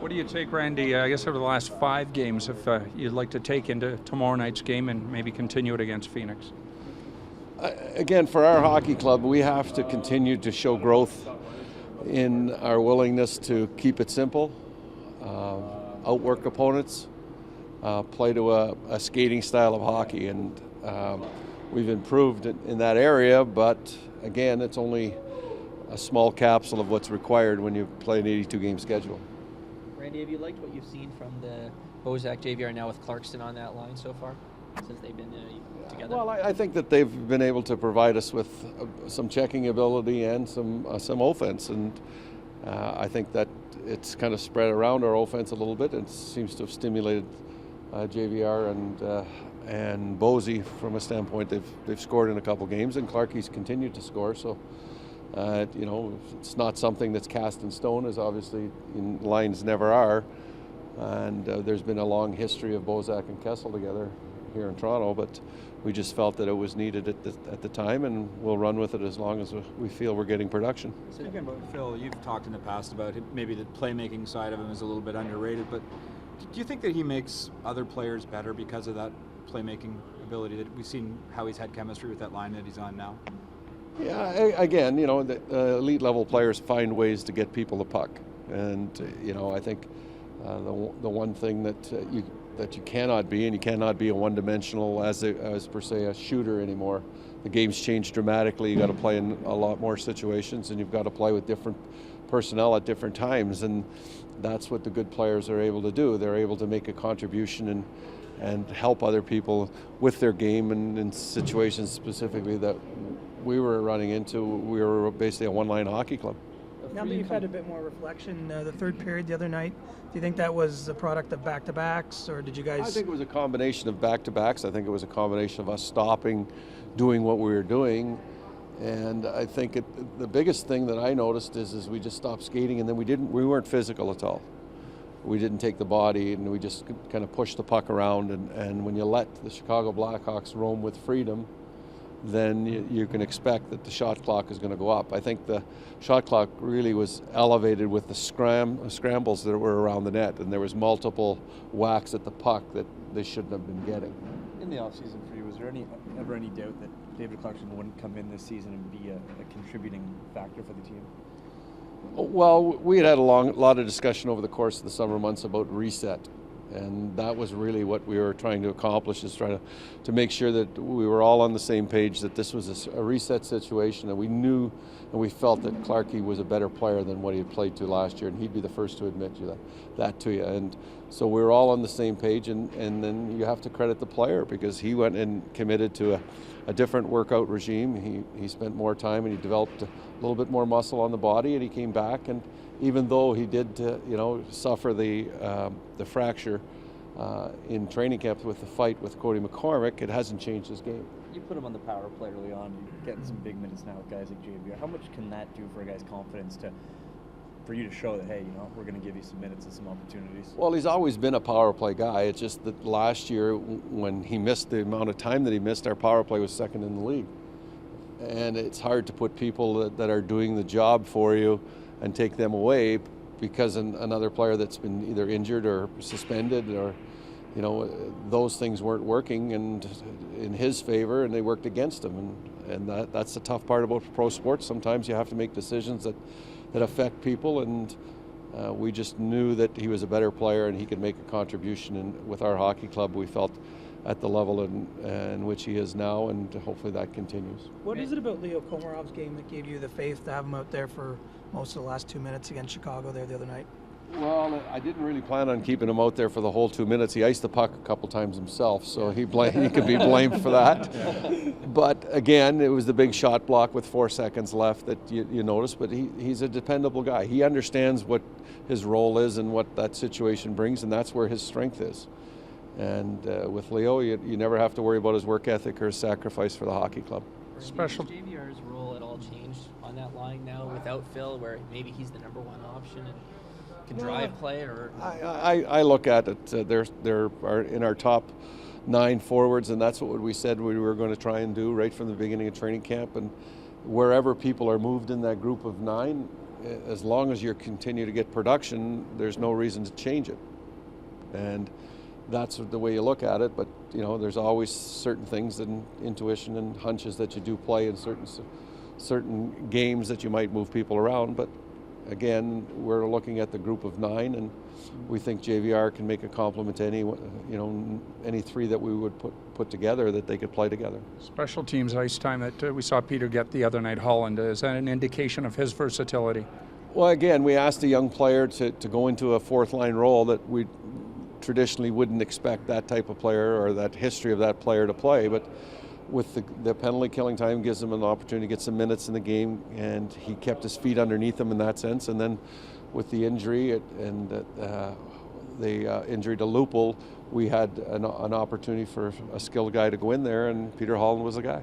What do you take, Randy, I guess over the last 5 games, if you'd like to take into tomorrow night's game and maybe continue it against Phoenix? Again, for our hockey club, we have to continue to show growth in our willingness to keep it simple, outwork opponents, play to a skating style of hockey, and we've improved in that area, but again, it's only a small capsule of what's required when you play an 82-game schedule. Randy, have you liked what you've seen from the Bozak JVR now with Clarkson on that line so far, since they've been together? Well, I think that they've been able to provide us with some checking ability and some offense, and I think that it's kind of spread around our offense a little bit. It seems to have stimulated JVR and Bozy from a standpoint. They've scored in a couple games, and Clarkie's continued to score. So, it's not something that's cast in stone, as obviously lines never are. And there's been a long history of Bozak and Kessel together here in Toronto, but we just felt that it was needed at the time, and we'll run with it as long as we feel we're getting production. Speaking about Phil, you've talked in the past about maybe the playmaking side of him is a little bit underrated, but do you think that he makes other players better because of that playmaking ability? That we've seen how he's had chemistry with that line that he's on now? Yeah, again, the elite level players find ways to get people the puck, and I think the one thing that you cannot be, and you cannot be a one-dimensional as per se a shooter anymore. The game's changed dramatically. You got to play in a lot more situations, and you've got to play with different personnel at different times, and that's what the good players are able to do. They're able to make a contribution and help other people with their game, and in situations specifically that we were running into. We were basically a one-line hockey club. Now that you've had a bit more reflection, the third period the other night, do you think that was a product of back-to-backs, or did you guys... I think it was a combination of back-to-backs. I think it was a combination of us stopping, doing what we were doing, and I think the biggest thing that I noticed is we just stopped skating, and then we weren't physical at all. We didn't take the body, and we just kind of pushed the puck around, and when you let the Chicago Blackhawks roam with freedom, then you can expect that the shot clock is going to go up. I think the shot clock really was elevated with the scrambles that were around the net, and there was multiple whacks at the puck that they shouldn't have been getting. In the offseason for you, was there ever any doubt that David Clarkson wouldn't come in this season and be a contributing factor for the team? Well, we had a lot of discussion over the course of the summer months about reset. And that was really what we were trying to accomplish, is try to make sure that we were all on the same page, that this was a reset situation, and we knew and we felt that Clarkie was a better player than what he had played to last year, and he'd be the first to admit that to you. And so we were all on the same page, and then you have to credit the player, because he went and committed to a different workout regime. He spent more time, and he developed a little bit more muscle on the body, and he came back, and even though he did, suffer the fracture in training camp with the fight with Cody McCormick, it hasn't changed his game. You put him on the power play early on. You're getting some big minutes now with guys like JVR. How much can that do for a guy's confidence for you to show that, hey, we're going to give you some minutes and some opportunities? Well, he's always been a power play guy. It's just that last year, when he missed the amount of time that he missed, our power play was second in the league. And it's hard to put people that are doing the job for you and take them away because another player that's been either injured or suspended, or those things weren't working and in his favor, and they worked against him, and that's the tough part about pro sports. Sometimes you have to make decisions that affect people, and we just knew that he was a better player and he could make a contribution, and with our hockey club we felt at the level in which he is now, and hopefully that continues. What is it about Leo Komarov's game that gave you the faith to have him out there for most of the last 2 minutes against Chicago there the other night? Well, I didn't really plan on keeping him out there for the whole 2 minutes. He iced the puck a couple times himself, so he could be blamed for that. But again, it was the big shot block with 4 seconds left that you noticed, but he's a dependable guy. He understands what his role is and what that situation brings, and that's where his strength is. And with Leo, you never have to worry about his work ethic or his sacrifice for the hockey club. Special. Has JVR's role at all changed on that line now without Phil, where maybe he's the number one option and can drive play? Or I look at it. They're in our top 9 forwards, and that's what we said we were going to try and do right from the beginning of training camp. And wherever people are moved in that group of 9, as long as you continue to get production, there's no reason to change it. And that's the way you look at it. But there's always certain things and intuition and hunches that you do play in certain games that you might move people around. But again, we're looking at the group of 9, and we think JVR can make a complement to any 3 that we would put together, that they could play together. Special teams ice time that we saw Peter get the other night, Holland, is that an indication of his versatility? Well, again, we asked a young player to go into a 4th line role that we traditionally wouldn't expect that type of player or that history of that player to play, but with the penalty killing time gives him an opportunity to get some minutes in the game, and he kept his feet underneath him in that sense. And then with the injury and the injury to Lupul, we had an opportunity for a skilled guy to go in there, and Peter Holland was the guy.